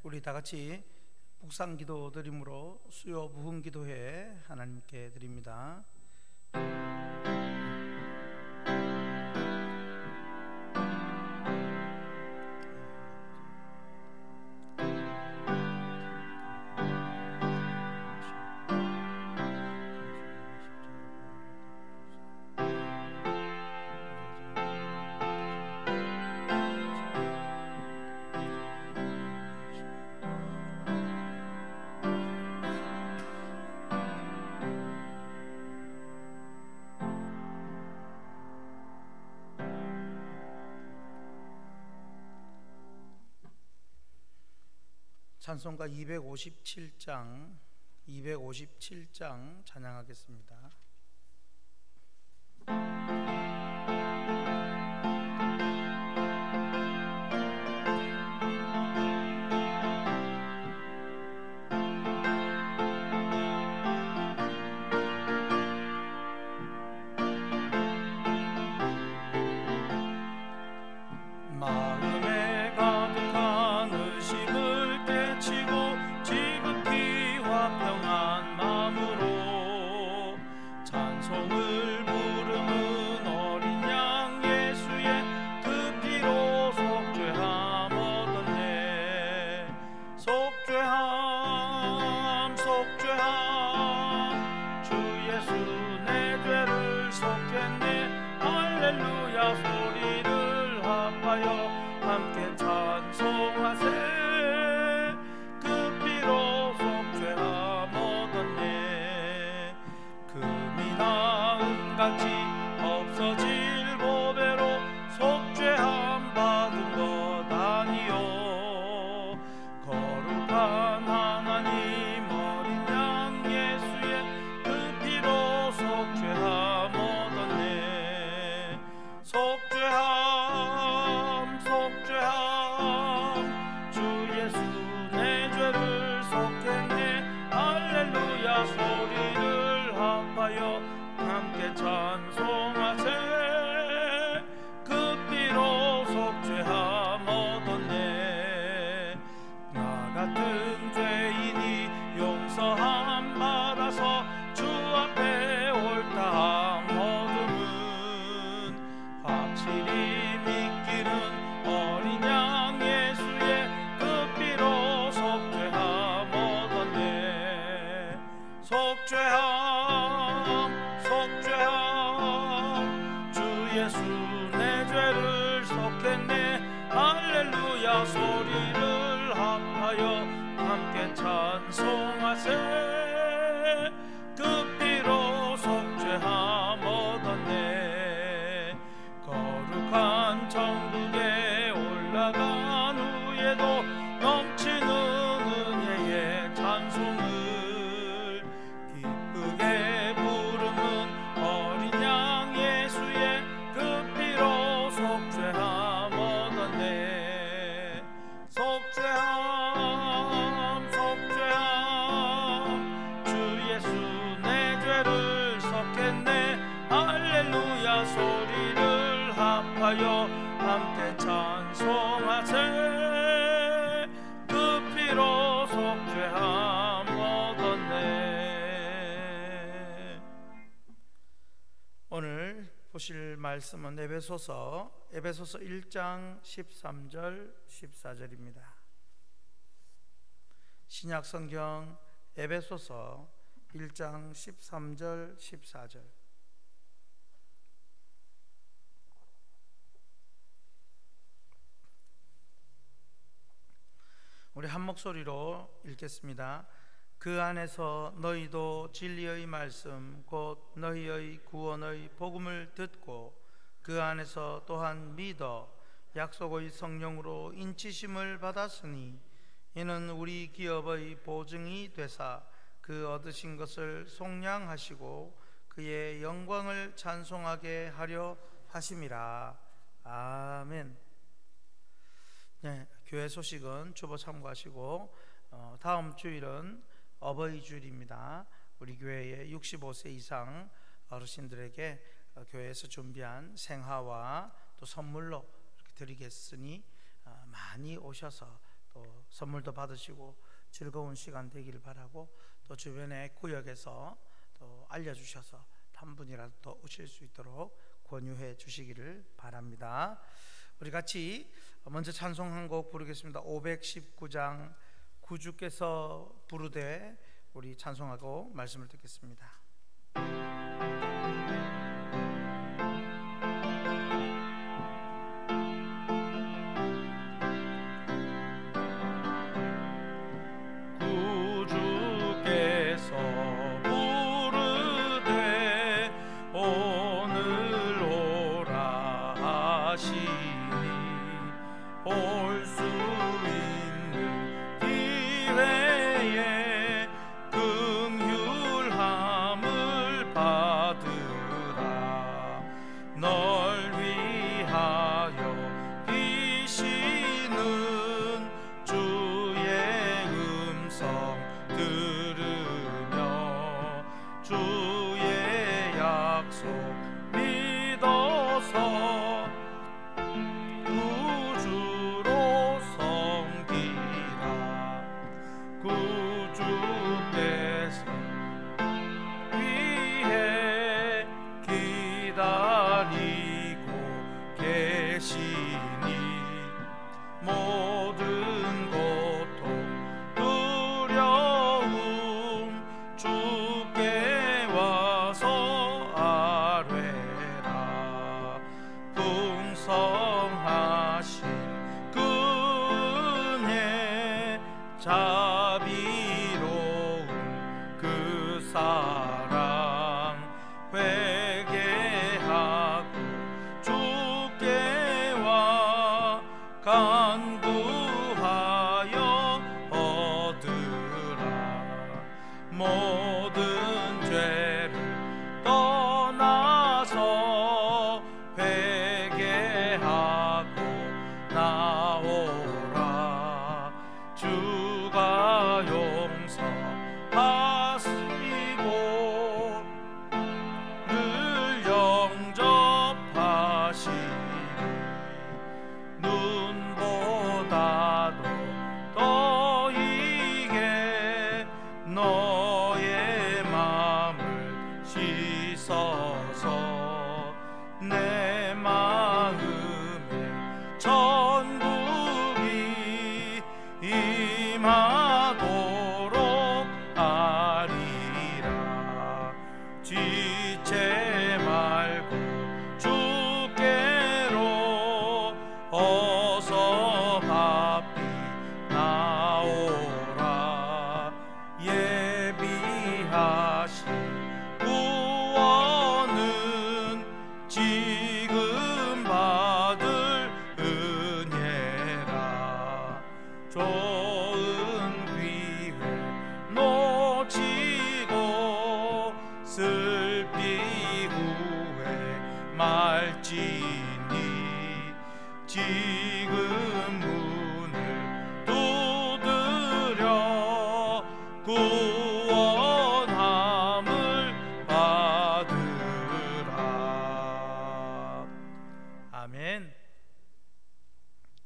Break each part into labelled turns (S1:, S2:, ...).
S1: 우리 다 같이 묵상기도 드림으로 수요 부흥기도회 하나님께 드립니다. 찬송가 257장 찬양하겠습니다.
S2: 소리를 합하여 함께 찬송하세. 그 피로 속죄함 얻었네. 거룩한 천국에 올라간 후에도 넘치는 은혜의 찬송을 기쁘게 부르는 어린 양 예수의 그 피로 속죄함 얻었네. 속죄함 속죄함 주 예수 내 죄를 속했네. 할렐루야 소리를 합하여 함께 찬송하세. 그 피로 속죄함 얻었네.
S1: 오늘 보실 말씀은 에베소서 1장 13절 14절입니다. 신약 성경 에베소서 1장 13절 14절. 우리 한 목소리로 읽겠습니다. 그 안에서 너희도 진리의 말씀 곧 너희의 구원의 복음을 듣고 그 안에서 또한 믿어 약속의 성령으로 인치심을 받았으니 이는 우리 기업의 보증이 되사 그 얻으신 것을 속량하시고 그의 영광을 찬송하게 하려 하심이라. 아멘. 네, 교회 소식은 주보 참고하시고 다음 주일은 어버이 주일입니다. 우리 교회의 65세 이상 어르신들에게 교회에서 준비한 생화와 또 선물로 이렇게 드리겠으니 많이 오셔서 또 선물도 받으시고 즐거운 시간 되기를 바라고, 또 주변의 구역에서 또 알려주셔서 한 분이라도 더 오실 수 있도록 권유해 주시기를 바랍니다. 우리 같이 먼저 찬송 한 곡 부르겠습니다. 519장 구주께서 부르되 우리 찬송하고 말씀을 듣겠습니다.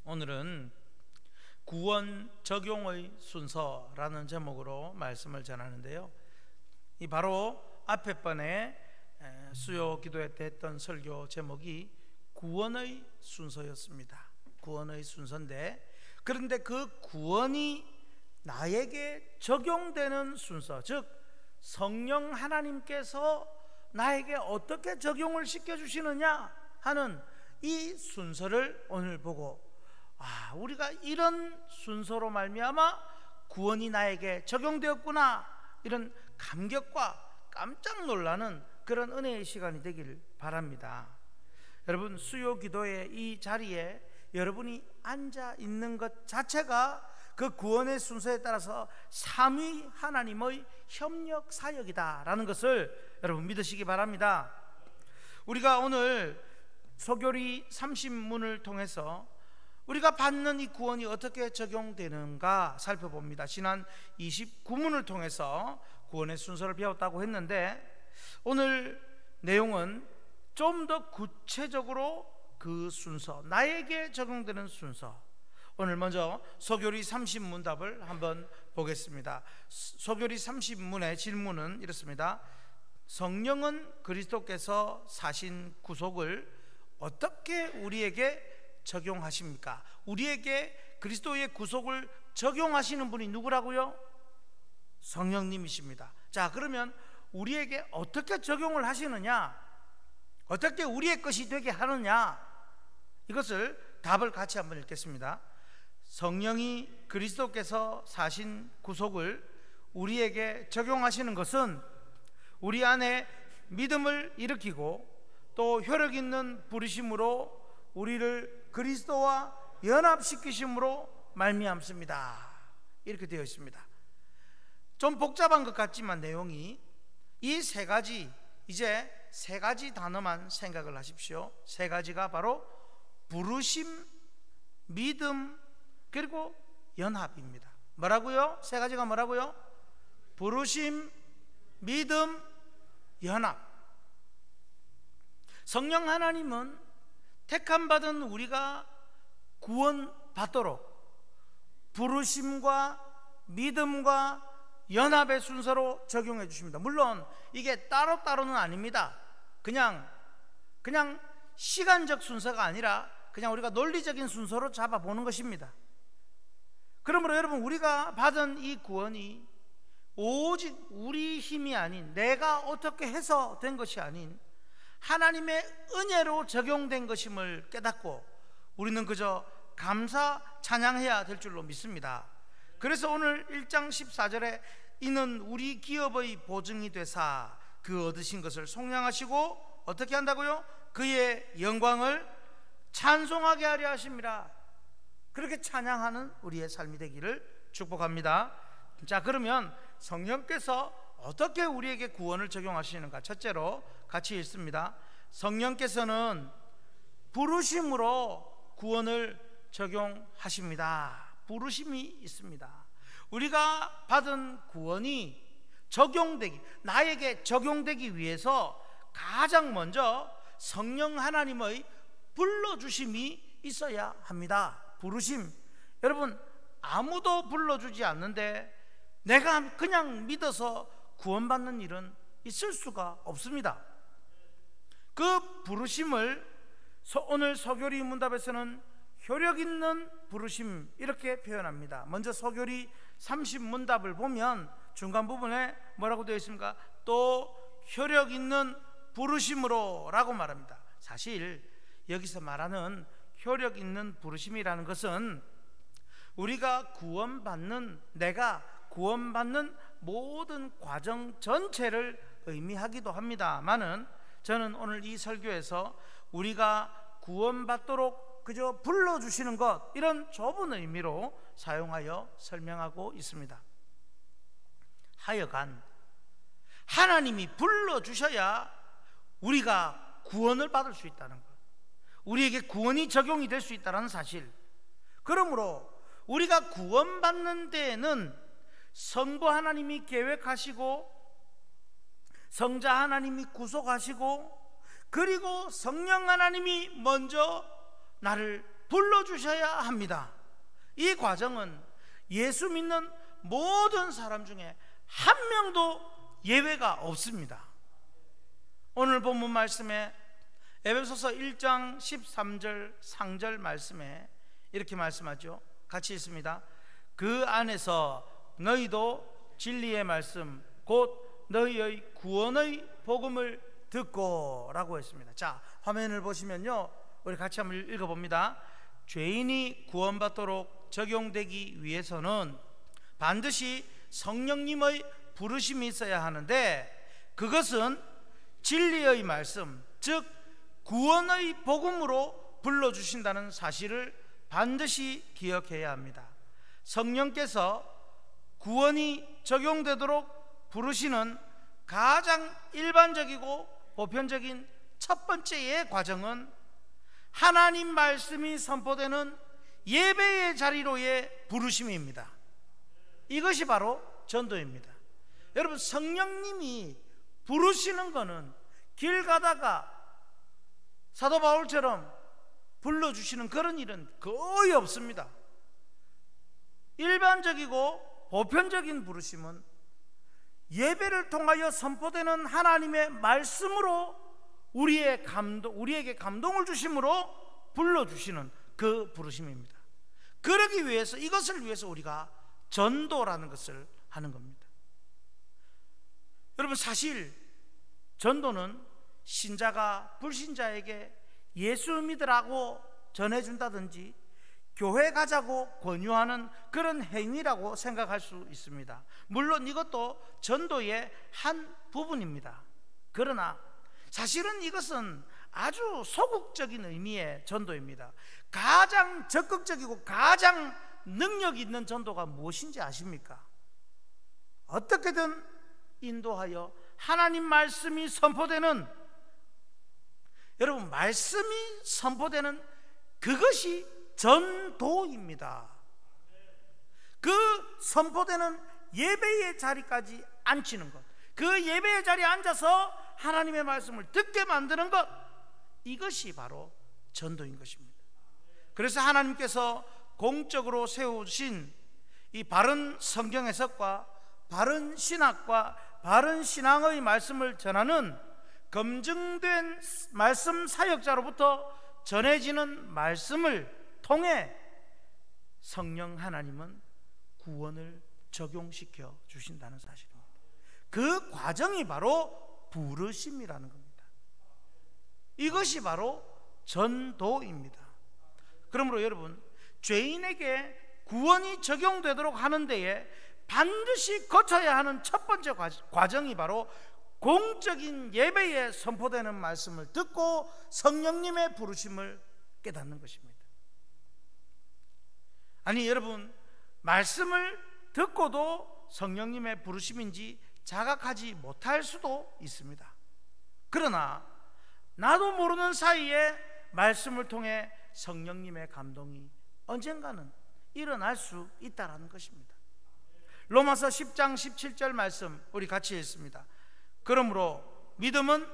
S1: 오늘은 구원 적용의 순서라는 제목으로 말씀을 전하는데요, 이 바로 앞에 번에 수요 기도회 때 했던 설교 제목이 구원의 순서였습니다. 구원의 순서인데, 그런데 그 구원이 나에게 적용되는 순서, 즉 성령 하나님께서 나에게 어떻게 적용을 시켜주시느냐 하는 이 순서를 오늘 보고, 우리가 이런 순서로 말미암아 구원이 나에게 적용되었구나, 이런 감격과 깜짝 놀라는 그런 은혜의 시간이 되길 바랍니다. 여러분, 수요 기도의 이 자리에 여러분이 앉아 있는 것 자체가 그 구원의 순서에 따라서 삼위 하나님의 협력 사역이다라는 것을 여러분 믿으시기 바랍니다. 우리가 오늘 소교리 30문을 통해서 우리가 받는 이 구원이 어떻게 적용되는가 살펴봅니다. 지난 29문을 통해서 구원의 순서를 배웠다고 했는데, 오늘 내용은 좀 더 구체적으로 그 순서, 나에게 적용되는 순서, 오늘 먼저 소교리 30문답을 한번 보겠습니다. 소교리 30문의 질문은 이렇습니다. 성령은 그리스도께서 사신 구속을 어떻게 우리에게 적용하십니까? 우리에게 그리스도의 구속을 적용하시는 분이 누구라고요? 성령님이십니다. 자, 그러면 우리에게 어떻게 적용을 하시느냐, 어떻게 우리의 것이 되게 하느냐, 이것을 답을 같이 한번 읽겠습니다. 성령이 그리스도께서 사신 구속을 우리에게 적용하시는 것은 우리 안에 믿음을 일으키고 또 효력 있는 부르심으로 우리를 그리스도와 연합시키심으로 말미암습니다. 이렇게 되어 있습니다. 좀 복잡한 것 같지만 내용이 이 세 가지, 이제 세 가지 단어만 생각을 하십시오. 세 가지가 바로 부르심, 믿음, 그리고 연합입니다. 뭐라고요? 세 가지가 뭐라고요? 부르심, 믿음, 연합. 성령 하나님은 택함받은 우리가 구원받도록 부르심과 믿음과 연합의 순서로 적용해 주십니다. 물론 이게 따로따로는 아닙니다. 그냥 시간적 순서가 아니라 그냥 우리가 논리적인 순서로 잡아보는 것입니다. 그러므로 여러분, 우리가 받은 이 구원이 오직 우리 힘이 아닌, 내가 어떻게 해서 된 것이 아닌 하나님의 은혜로 적용된 것임을 깨닫고 우리는 그저 감사 찬양해야 될 줄로 믿습니다. 그래서 오늘 1장 14절에 이는 우리 기업의 보증이 되사 그 얻으신 것을 속량하시고 어떻게 한다고요? 그의 영광을 찬송하게 하려 하심이라. 그렇게 찬양하는 우리의 삶이 되기를 축복합니다. 자, 그러면 성령께서 어떻게 우리에게 구원을 적용하시는가? 첫째로 같이 읽습니다. 성령께서는 부르심으로 구원을 적용하십니다. 부르심이 있습니다. 우리가 받은 구원이 나에게 적용되기 위해서 가장 먼저 성령 하나님의 불러주심이 있어야 합니다. 부르심. 여러분, 아무도 불러주지 않는데 내가 그냥 믿어서 구원받는 일은 있을 수가 없습니다. 그 부르심을 오늘 소교리 문답에서는 효력 있는 부르심, 이렇게 표현합니다. 먼저 소교리 30문답을 보면 중간 부분에 뭐라고 되어 있습니까? 또 효력 있는 부르심으로 라고 말합니다. 사실 여기서 말하는 효력 있는 부르심이라는 것은 우리가 내가 구원받는 모든 과정 전체를 의미하기도 합니다만은, 저는 오늘 이 설교에서 우리가 구원받도록 그저 불러주시는 것, 이런 좁은 의미로 사용하여 설명하고 있습니다. 하여간 하나님이 불러주셔야 우리가 구원을 받을 수 있다는 것, 우리에게 구원이 적용이 될 수 있다는 사실. 그러므로 우리가 구원받는 데에는 성부 하나님이 계획하시고 성자 하나님이 구속하시고 그리고 성령 하나님이 먼저 나를 불러주셔야 합니다. 이 과정은 예수 믿는 모든 사람 중에 한 명도 예외가 없습니다. 오늘 본문 말씀에 에베소서 1장 13절 상절 말씀에 이렇게 말씀하죠. 같이 읽습니다. 그 안에서 너희도 진리의 말씀 곧 너희의 구원의 복음을 듣고 라고 했습니다. 자, 화면을 보시면요, 우리 같이 한번 읽어봅니다. 죄인이 구원받도록 적용되기 위해서는 반드시 성령님의 부르심이 있어야 하는데, 그것은 진리의 말씀, 즉 구원의 복음으로 불러주신다는 사실을 반드시 기억해야 합니다. 성령께서 구원이 적용되도록 부르시는 가장 일반적이고 보편적인 첫 번째의 과정은 하나님 말씀이 선포되는 예배의 자리로의 부르심입니다. 이것이 바로 전도입니다. 여러분, 성령님이 부르시는 것은 길 가다가 사도 바울처럼 불러주시는 그런 일은 거의 없습니다. 일반적이고 보편적인 부르심은 예배를 통하여 선포되는 하나님의 말씀으로 우리에게 감동을 주심으로 불러주시는 그 부르심입니다. 그러기 위해서, 이것을 위해서 우리가 전도라는 것을 하는 겁니다. 여러분, 사실 전도는 신자가 불신자에게 예수 믿으라고 전해준다든지 교회 가자고 권유하는 그런 행위라고 생각할 수 있습니다. 물론 이것도 전도의 한 부분입니다. 그러나 사실은 이것은 아주 소극적인 의미의 전도입니다. 가장 적극적이고 가장 능력 있는 전도가 무엇인지 아십니까? 어떻게든 인도하여 하나님 말씀이 선포되는, 여러분, 말씀이 선포되는 그것이 전도입니다. 그 선포되는 예배의 자리까지 앉히는 것, 그 예배의 자리에 앉아서 하나님의 말씀을 듣게 만드는 것, 이것이 바로 전도인 것입니다. 그래서 하나님께서 공적으로 세우신 이 바른 성경 해석과 바른 신학과 바른 신앙의 말씀을 전하는 검증된 말씀 사역자로부터 전해지는 말씀을 통해 성령 하나님은 구원을 적용시켜 주신다는 사실입니다. 그 과정이 바로 부르심이라는 겁니다. 이것이 바로 전도입니다. 그러므로 여러분, 죄인에게 구원이 적용되도록 하는 데에 반드시 거쳐야 하는 첫 번째 과정이 바로 공적인 예배에 선포되는 말씀을 듣고 성령님의 부르심을 깨닫는 것입니다. 아니, 여러분, 말씀을 듣고도 성령님의 부르심인지 자각하지 못할 수도 있습니다. 그러나 나도 모르는 사이에 말씀을 통해 성령님의 감동이 언젠가는 일어날 수 있다는 것입니다. 로마서 10장 17절 말씀 우리 같이 읽습니다. 그러므로 믿음은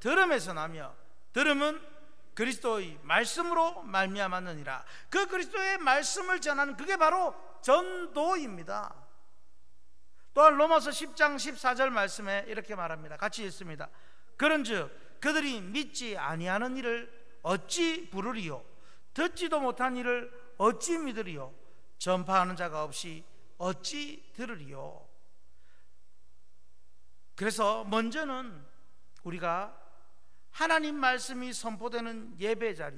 S1: 들음에서 나며 들음은 그리스도의 말씀으로 말미암았느니라. 그 그리스도의 말씀을 전하는 그게 바로 전도입니다. 또한 로마서 10장 14절 말씀에 이렇게 말합니다. 같이 읽습니다. 그런즉 그들이 믿지 아니하는 일을 어찌 부르리요? 듣지도 못한 일을 어찌 믿으리요? 전파하는 자가 없이 어찌 들으리요? 그래서 먼저는 우리가 하나님 말씀이 선포되는 예배 자리,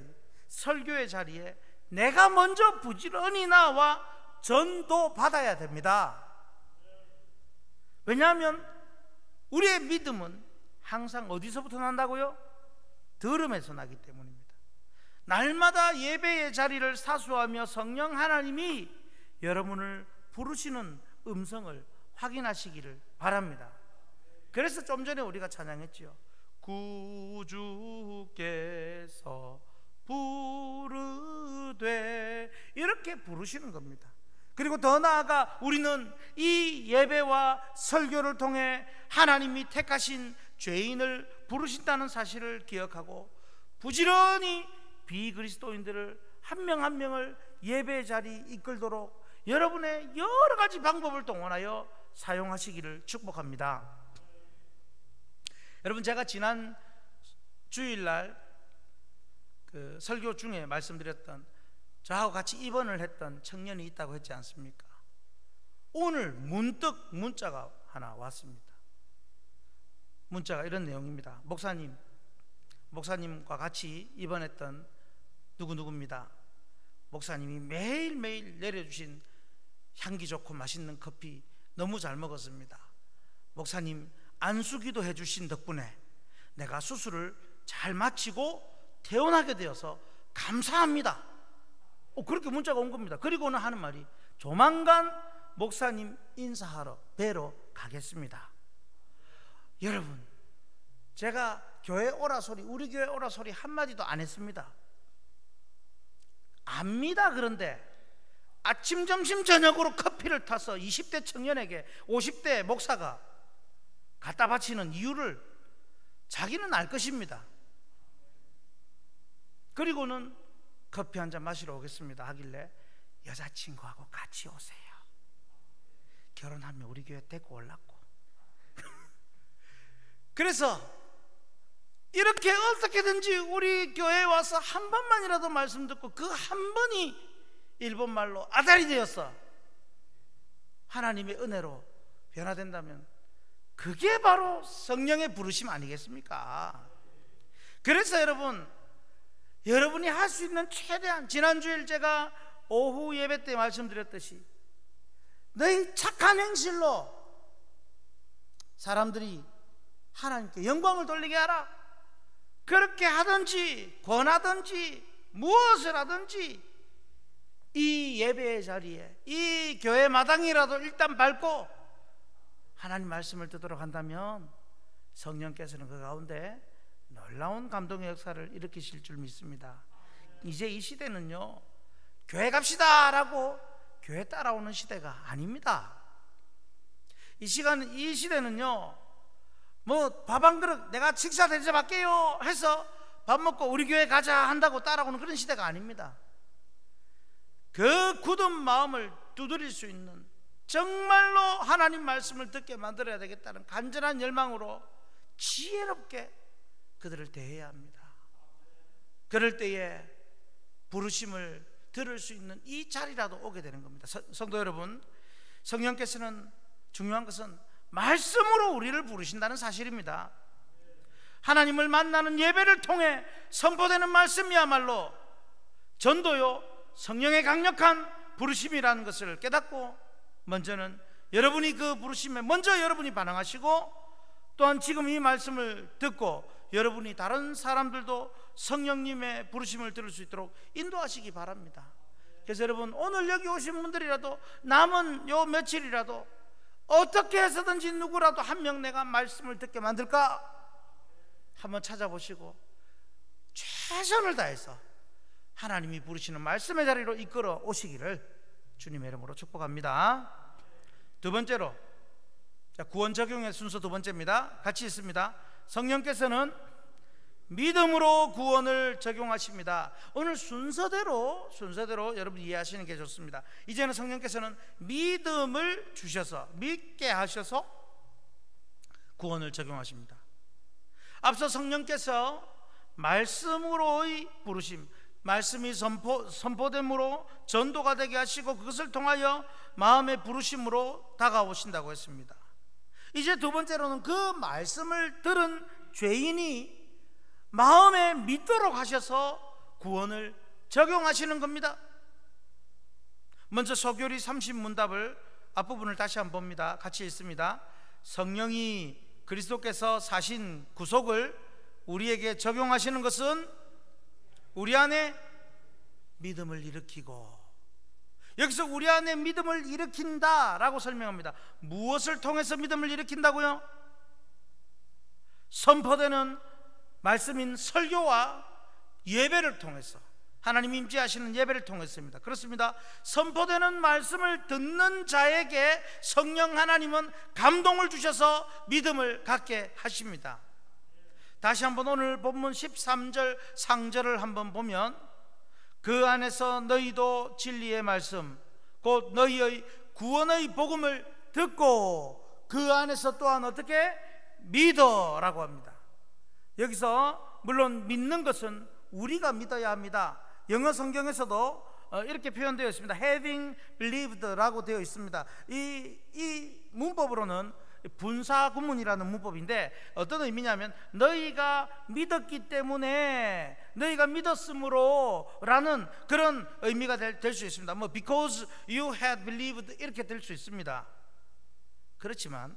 S1: 설교의 자리에 내가 먼저 부지런히 나와 전도 받아야 됩니다. 왜냐하면 우리의 믿음은 항상 어디서부터 난다고요? 들음에서 나기 때문입니다. 날마다 예배의 자리를 사수하며 성령 하나님이 여러분을 부르시는 음성을 확인하시기를 바랍니다. 그래서 좀 전에 우리가 찬양했지요. 구주께서 부르되, 이렇게 부르시는 겁니다. 그리고 더 나아가 우리는 이 예배와 설교를 통해 하나님이 택하신 죄인을 부르신다는 사실을 기억하고 부지런히 비그리스도인들을 한 명 한 명을 예배 자리 이끌도록 여러분의 여러 가지 방법을 동원하여 사용하시기를 축복합니다. 여러분, 제가 지난 주일날 그 설교 중에 말씀드렸던, 저하고 같이 입원을 했던 청년이 있다고 했지 않습니까? 오늘 문득 문자가 하나 왔습니다. 문자가 이런 내용입니다. 목사님과 같이 입원했던 누구누구입니다. 목사님이 매일매일 내려주신 향기 좋고 맛있는 커피 너무 잘 먹었습니다. 목사님 안수기도 해주신 덕분에 내가 수술을 잘 마치고 퇴원하게 되어서 감사합니다. 그렇게 문자가 온 겁니다. 그리고는 하는 말이, 조만간 목사님 인사하러 뵈러 가겠습니다. 여러분, 제가 교회 오라 소리, 우리 교회 오라 소리 한마디도 안 했습니다. 압니다. 그런데 아침, 점심, 저녁으로 커피를 타서 20대 청년에게 50대 목사가 갖다 바치는 이유를 자기는 알 것입니다. 그리고는 커피 한잔 마시러 오겠습니다 하길래 여자친구하고 같이 오세요. 결혼하면 우리 교회 데리고 올라고. 그래서 이렇게 어떻게든지 우리 교회에 와서 한 번만이라도 말씀 듣고 그 한 번이 일본말로 아다리 되어서 하나님의 은혜로 변화된다면 그게 바로 성령의 부르심 아니겠습니까? 그래서 여러분이 할 수 있는 최대한, 지난주일 제가 오후 예배 때 말씀드렸듯이 너희 착한 행실로 사람들이 하나님께 영광을 돌리게 하라. 그렇게 하든지 권하든지 무엇을 하든지 이 예배의 자리에, 이 교회 마당이라도 일단 밟고 하나님 말씀을 듣도록 한다면 성령께서는 그 가운데 놀라운 감동의 역사를 일으키실 줄 믿습니다. 이제 이 시대는요, 교회 갑시다 라고 교회 따라오는 시대가 아닙니다. 이 시대는요, 뭐 밥 한 그릇 내가 식사 대접할게요 해서 밥 먹고 우리 교회 가자 한다고 따라오는 그런 시대가 아닙니다. 그 굳은 마음을 두드릴 수 있는, 정말로 하나님 말씀을 듣게 만들어야 되겠다는 간절한 열망으로 지혜롭게 그들을 대해야 합니다. 그럴 때에 부르심을 들을 수 있는 이 자리라도 오게 되는 겁니다. 성도 여러분, 성령께서는 중요한 것은 말씀으로 우리를 부르신다는 사실입니다. 하나님을 만나는 예배를 통해 선포되는 말씀이야말로 전도요, 성령의 강력한 부르심이라는 것을 깨닫고, 먼저는 여러분이 그 부르심에 먼저 여러분이 반응하시고, 또한 지금 이 말씀을 듣고 여러분이 다른 사람들도 성령님의 부르심을 들을 수 있도록 인도하시기 바랍니다. 그래서 여러분, 오늘 여기 오신 분들이라도 남은 요 며칠이라도 어떻게 해서든지 누구라도 한 명 내가 말씀을 듣게 만들까 한번 찾아보시고 최선을 다해서 하나님이 부르시는 말씀의 자리로 이끌어 오시기를 주님의 이름으로 축복합니다. 두 번째로, 구원 적용의 순서 두 번째입니다. 같이 있습니다. 성령께서는 믿음으로 구원을 적용하십니다. 오늘 순서대로 여러분 이해하시는 게 좋습니다. 이제는 성령께서는 믿음을 주셔서, 믿게 하셔서 구원을 적용하십니다. 앞서 성령께서 말씀으로의 부르심, 말씀이 선포됨으로 전도가 되게 하시고 그것을 통하여 마음의 부르심으로 다가오신다고 했습니다. 이제 두 번째로는 그 말씀을 들은 죄인이 마음에 믿도록 하셔서 구원을 적용하시는 겁니다. 먼저 소교리 30문답을 앞부분을 다시 한번 봅니다. 같이 읽습니다. 성령이 그리스도께서 사신 구속을 우리에게 적용하시는 것은 우리 안에 믿음을 일으키고, 여기서 우리 안에 믿음을 일으킨다라고 설명합니다. 무엇을 통해서 믿음을 일으킨다고요? 선포되는 말씀인 설교와 예배를 통해서, 하나님이 임재하시는 예배를 통해서입니다. 그렇습니다. 선포되는 말씀을 듣는 자에게 성령 하나님은 감동을 주셔서 믿음을 갖게 하십니다. 다시 한번 오늘 본문 13절 상절을 한번 보면, 그 안에서 너희도 진리의 말씀 곧 너희의 구원의 복음을 듣고 그 안에서 또한 어떻게 믿어라고 합니다. 여기서 물론 믿는 것은 우리가 믿어야 합니다. 영어 성경에서도 이렇게 표현되어 있습니다. Having believed라고 되어 있습니다. 이 문법으로는 분사 구문이라는 문법인데 어떤 의미냐면 너희가 믿었기 때문에, 너희가 믿었으므로 라는 그런 의미가 될 수 있습니다. 뭐 because you had believed 이렇게 될 수 있습니다. 그렇지만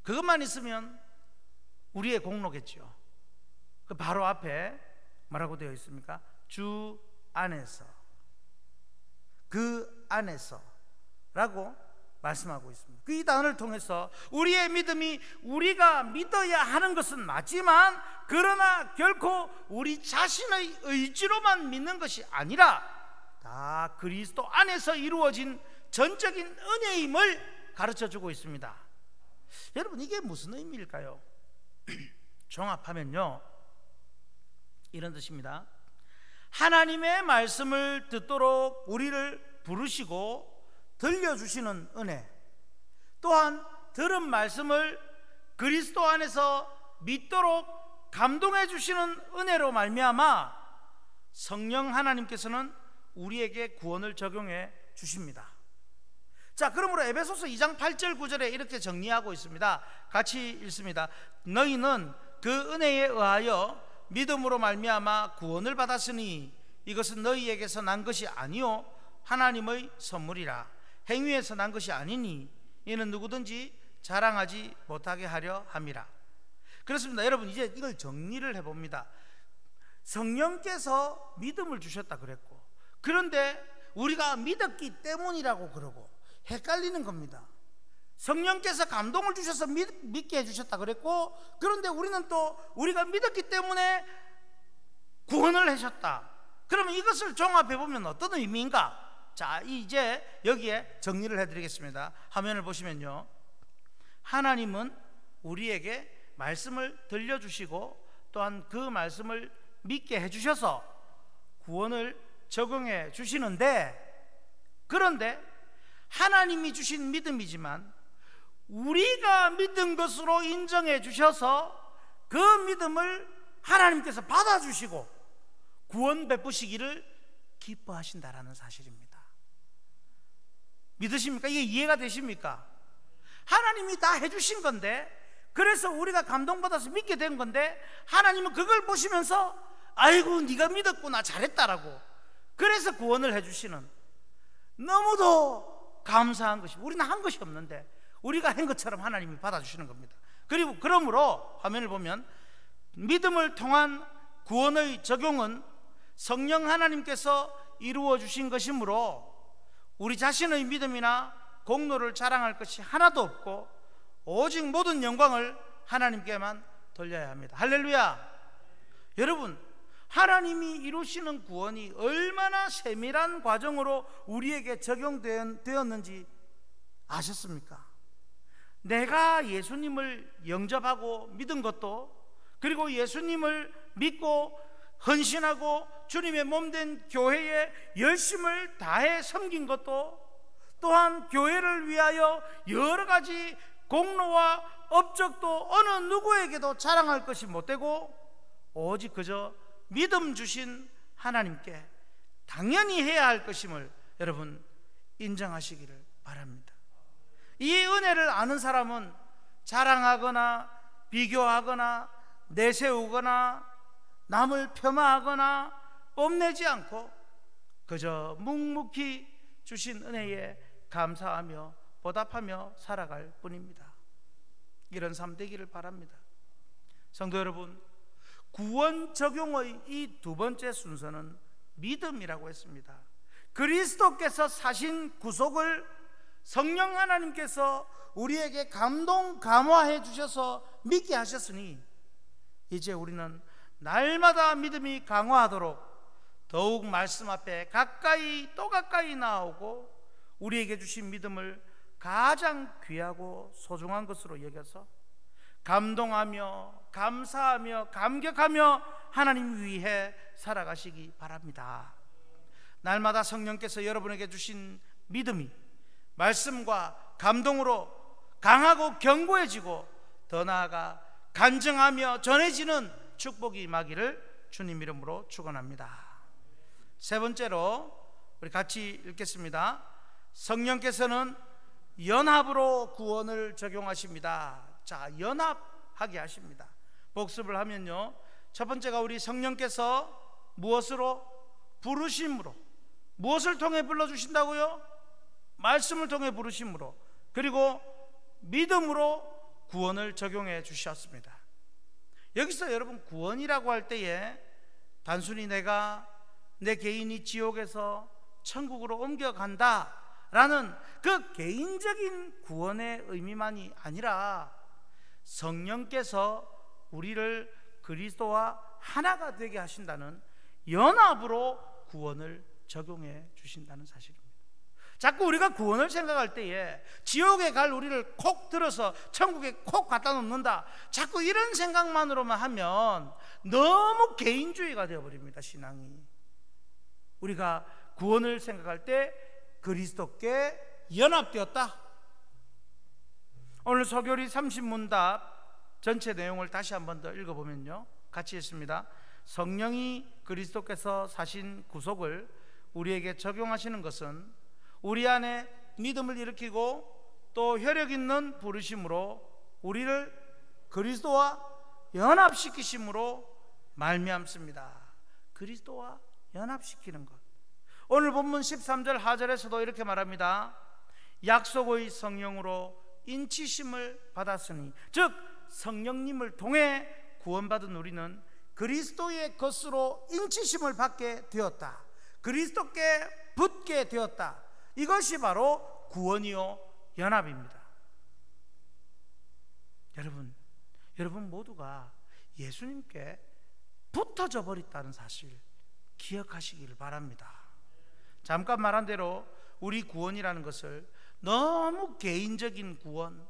S1: 그것만 있으면 우리의 공로겠죠. 그 바로 앞에 뭐라고 되어 있습니까? 주 안에서, 그 안에서 라고 말씀하고 있습니다. 이 단어를 통해서 우리의 믿음이 우리가 믿어야 하는 것은 맞지만, 그러나 결코 우리 자신의 의지로만 믿는 것이 아니라 다 그리스도 안에서 이루어진 전적인 은혜임을 가르쳐주고 있습니다. 여러분, 이게 무슨 의미일까요? 종합하면요, 이런 뜻입니다. 하나님의 말씀을 듣도록 우리를 부르시고 들려주시는 은혜, 또한 들은 말씀을 그리스도 안에서 믿도록 감동해 주시는 은혜로 말미암아 성령 하나님께서는 우리에게 구원을 적용해 주십니다. 자, 그러므로 에베소서 2장 8절 9절에 이렇게 정리하고 있습니다. 같이 읽습니다. 너희는 그 은혜에 의하여 믿음으로 말미암아 구원을 받았으니 이것은 너희에게서 난 것이 아니요 하나님의 선물이라. 행위에서 난 것이 아니니 이는 누구든지 자랑하지 못하게 하려 함이라. 그렇습니다. 여러분, 이제 이걸 정리를 해봅니다. 성령께서 믿음을 주셨다 그랬고, 그런데 우리가 믿었기 때문이라고 그러고 헷갈리는 겁니다. 성령께서 감동을 주셔서 믿게 해주셨다 그랬고, 그런데 우리는 또 우리가 믿었기 때문에 구원을 하셨다. 그러면 이것을 종합해보면 어떤 의미인가? 자, 이제 여기에 정리를 해드리겠습니다. 화면을 보시면요, 하나님은 우리에게 말씀을 들려주시고 또한 그 말씀을 믿게 해주셔서 구원을 적용해 주시는데, 그런데 하나님이 주신 믿음이지만 우리가 믿은 것으로 인정해 주셔서 그 믿음을 하나님께서 받아주시고 구원 베푸시기를 기뻐하신다라는 사실입니다. 믿으십니까? 이게 이해가 되십니까? 하나님이 다 해주신 건데, 그래서 우리가 감동받아서 믿게 된 건데, 하나님은 그걸 보시면서 아이고 네가 믿었구나, 잘했다라고, 그래서 구원을 해주시는, 너무도 감사한 것이, 우리는 한 것이 없는데 우리가 한 것처럼 하나님이 받아주시는 겁니다. 그리고 그러므로 화면을 보면 믿음을 통한 구원의 적용은 성령 하나님께서 이루어 주신 것이므로 우리 자신의 믿음이나 공로를 자랑할 것이 하나도 없고 오직 모든 영광을 하나님께만 돌려야 합니다. 할렐루야. 여러분, 하나님이 이루시는 구원이 얼마나 세밀한 과정으로 우리에게 적용되었는지 아셨습니까? 내가 예수님을 영접하고 믿은 것도, 그리고 예수님을 믿고 헌신하고 주님의 몸된 교회에 열심을 다해 섬긴 것도, 또한 교회를 위하여 여러 가지 공로와 업적도 어느 누구에게도 자랑할 것이 못되고 오직 그저 믿음 주신 하나님께 당연히 해야 할 것임을 여러분 인정하시기를 바랍니다. 이 은혜를 아는 사람은 자랑하거나 비교하거나 내세우거나 남을 폄하하거나 뽐내지 않고 그저 묵묵히 주신 은혜에 감사하며 보답하며 살아갈 뿐입니다. 이런 삶 되기를 바랍니다. 성도 여러분, 구원 적용의 이 두 번째 순서는 믿음이라고 했습니다. 그리스도께서 사신 구속을 성령 하나님께서 우리에게 감동 감화해 주셔서 믿게 하셨으니 이제 우리는 날마다 믿음이 강화하도록 더욱 말씀 앞에 가까이 또 가까이 나아오고 우리에게 주신 믿음을 가장 귀하고 소중한 것으로 여겨서 감동하며 감사하며 감격하며 하나님 위해 살아가시기 바랍니다. 날마다 성령께서 여러분에게 주신 믿음이 말씀과 감동으로 강하고 견고해지고 더 나아가 간증하며 전해지는 축복이 임하기를 주님 이름으로 축원합니다. 세 번째로 우리 같이 읽겠습니다. 성령께서는 연합으로 구원을 적용하십니다. 자, 연합하게 하십니다. 복습을 하면요, 첫 번째가 우리 성령께서 무엇으로? 부르심으로. 무엇을 통해 불러주신다고요? 말씀을 통해 부르심으로, 그리고 믿음으로 구원을 적용해 주셨습니다. 여기서 여러분, 구원이라고 할 때에 단순히 내 개인이 지옥에서 천국으로 옮겨간다 라는 그 개인적인 구원의 의미만이 아니라 성령께서 우리를 그리스도와 하나가 되게 하신다는 연합으로 구원을 적용해 주신다는 사실입니다. 자꾸 우리가 구원을 생각할 때에 지옥에 갈 우리를 콕 들어서 천국에 콕 갖다 놓는다, 자꾸 이런 생각만으로만 하면 너무 개인주의가 되어버립니다. 신앙이. 우리가 구원을 생각할 때 그리스도께 연합되었다. 오늘 서교리 30문답 전체 내용을 다시 한번 더 읽어보면요, 같이 읽습니다. 성령이 그리스도께서 사신 구속을 우리에게 적용하시는 것은 우리 안에 믿음을 일으키고 또 혈력 있는 부르심으로 우리를 그리스도와 연합시키심으로 말미암습니다. 그리스도와 연합시키는 것. 오늘 본문 13절 하절에서도 이렇게 말합니다. 약속의 성령으로 인치심을 받았으니, 즉 성령님을 통해 구원받은 우리는 그리스도의 것으로 인치심을 받게 되었다. 그리스도께 붙게 되었다. 이것이 바로 구원이요 연합입니다. 여러분 모두가 예수님께 붙어져 버렸다는 사실 기억하시길 바랍니다. 잠깐 말한 대로 우리 구원이라는 것을 너무 개인적인 구원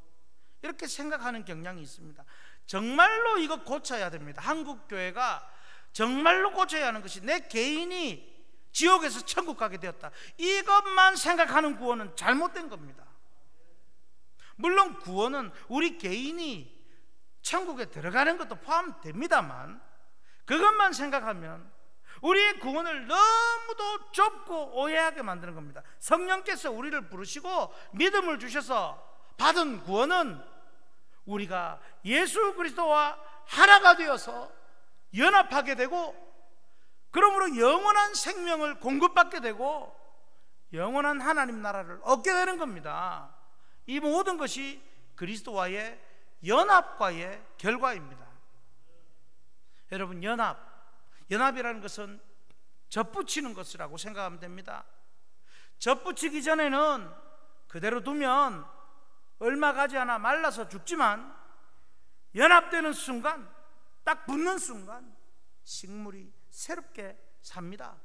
S1: 이렇게 생각하는 경향이 있습니다. 정말로 이거 고쳐야 됩니다. 한국 교회가 정말로 고쳐야 하는 것이 내 개인이 지옥에서 천국 가게 되었다, 이것만 생각하는 구원은 잘못된 겁니다. 물론 구원은 우리 개인이 천국에 들어가는 것도 포함됩니다만, 그것만 생각하면 우리의 구원을 너무도 좁고 오해하게 만드는 겁니다. 성령께서 우리를 부르시고 믿음을 주셔서 받은 구원은 우리가 예수 그리스도와 하나가 되어서 연합하게 되고, 그러므로 영원한 생명을 공급받게 되고 영원한 하나님 나라를 얻게 되는 겁니다. 이 모든 것이 그리스도와의 연합과의 결과입니다. 여러분, 연합이라는 것은 젖붙이는 것이라고 생각하면 됩니다. 젖붙이기 전에는 그대로 두면 얼마 가지 않아 말라서 죽지만, 연합되는 순간, 딱 붙는 순간 식물이 새롭게 삽니다.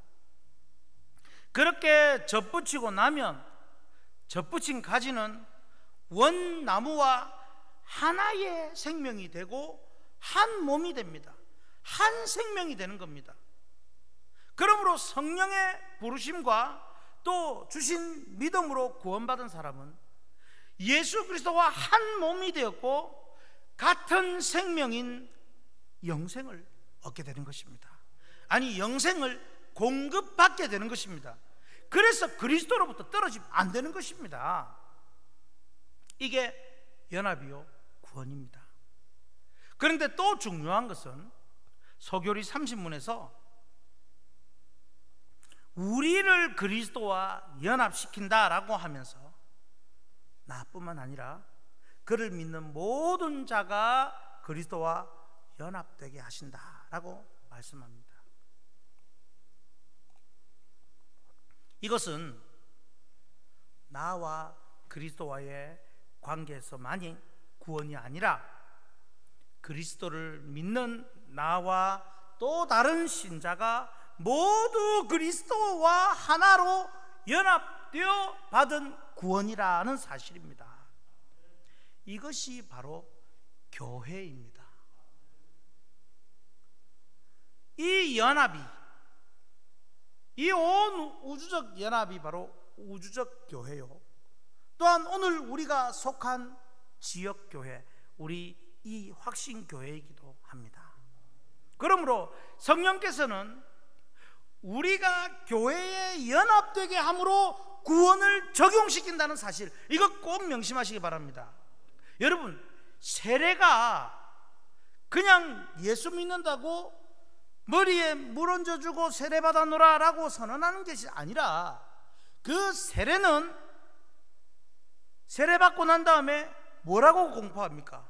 S1: 그렇게 젖붙이고 나면 젖붙인 가지는 원나무와 하나의 생명이 되고 한 몸이 됩니다. 한 생명이 되는 겁니다. 그러므로 성령의 부르심과 또 주신 믿음으로 구원받은 사람은 예수 그리스도와 한 몸이 되었고 같은 생명인 영생을 얻게 되는 것입니다. 아니, 영생을 공급받게 되는 것입니다. 그래서 그리스도로부터 떨어지면 안 되는 것입니다. 이게 연합이요 구원입니다. 그런데 또 중요한 것은 서교리 30문에서 우리를 그리스도와 연합시킨다라고 하면서 나뿐만 아니라 그를 믿는 모든 자가 그리스도와 연합되게 하신다라고 말씀합니다. 이것은 나와 그리스도와의 관계에서만이 구원이 아니라 그리스도를 믿는 나와 또 다른 신자가 모두 그리스도와 하나로 연합되어 받은 구원이라는 사실입니다. 이것이 바로 교회입니다. 이 연합이, 이 온 우주적 연합이 바로 우주적 교회요, 또한 오늘 우리가 속한 지역교회, 우리 이 확신교회이기도 합니다. 그러므로 성령께서는 우리가 교회에 연합되게 함으로 구원을 적용시킨다는 사실, 이거 꼭 명심하시기 바랍니다. 여러분, 세례가 그냥 예수 믿는다고 머리에 물 얹어주고 세례받아 놓으라 라고 선언하는 것이 아니라, 그 세례는 세례받고 난 다음에 뭐라고 공포합니까?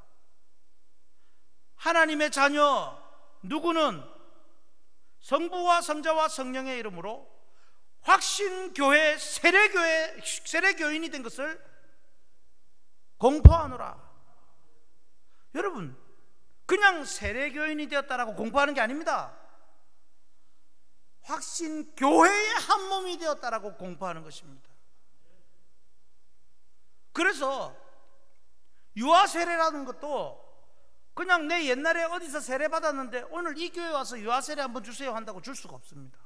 S1: 하나님의 자녀 누구는 성부와 성자와 성령의 이름으로 확신교회 세례교인이 된 것을 공포하노라. 여러분, 그냥 세례교인이 되었다라고 공포하는 게 아닙니다. 확신교회의 한 몸이 되었다라고 공포하는 것입니다. 그래서 유아세례라는 것도 그냥 내 옛날에 어디서 세례 받았는데 오늘 이 교회 와서 유아세례 한번 주세요 한다고 줄 수가 없습니다.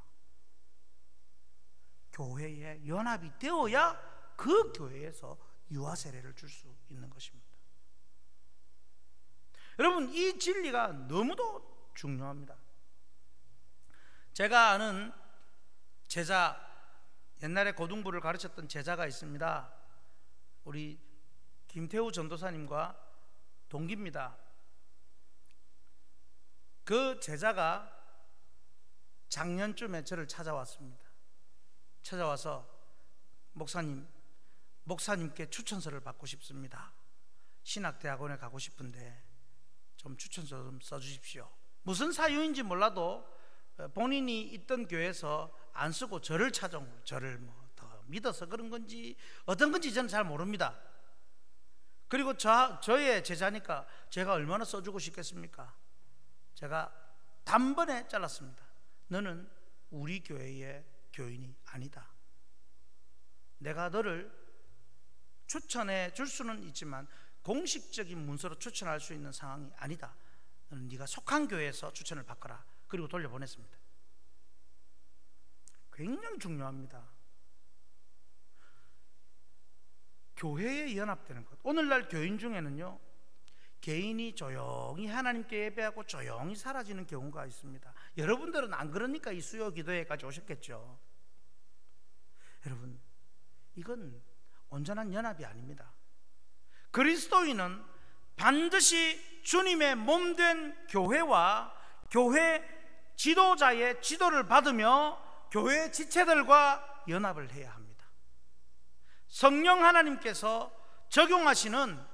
S1: 교회에 연합이 되어야 그 교회에서 유아 세례를 줄 수 있는 것입니다. 여러분, 이 진리가 너무도 중요합니다. 제가 아는 제자, 옛날에 고등부를 가르쳤던 제자가 있습니다. 우리 김태우 전도사님과 동기입니다. 그 제자가 작년쯤에 저를 찾아왔습니다. 찾아와서 목사님께 추천서를 받고 싶습니다. 신학대학원에 가고 싶은데 좀 추천서 좀 써주십시오. 무슨 사유인지 몰라도 본인이 있던 교회에서 안 쓰고 저를 찾아온 거예요. 저를 더 믿어서 그런 건지 어떤 건지 저는 잘 모릅니다. 그리고 저의 제자니까 제가 얼마나 써주고 싶겠습니까? 제가 단번에 잘랐습니다. 너는 우리 교회의 교인이 아니다. 내가 너를 추천해 줄 수는 있지만 공식적인 문서로 추천할 수 있는 상황이 아니다. 너는 네가 속한 교회에서 추천을 받거라. 그리고 돌려보냈습니다. 굉장히 중요합니다. 교회에 연합되는 것. 오늘날 교인 중에는요, 개인이 조용히 하나님께 예배하고 조용히 사라지는 경우가 있습니다. 여러분들은 안 그러니까 이 수요 기도회까지 오셨겠죠. 여러분, 이건 온전한 연합이 아닙니다. 그리스도인은 반드시 주님의 몸된 교회와 교회 지도자의 지도를 받으며 교회 지체들과 연합을 해야 합니다. 성령 하나님께서 적용하시는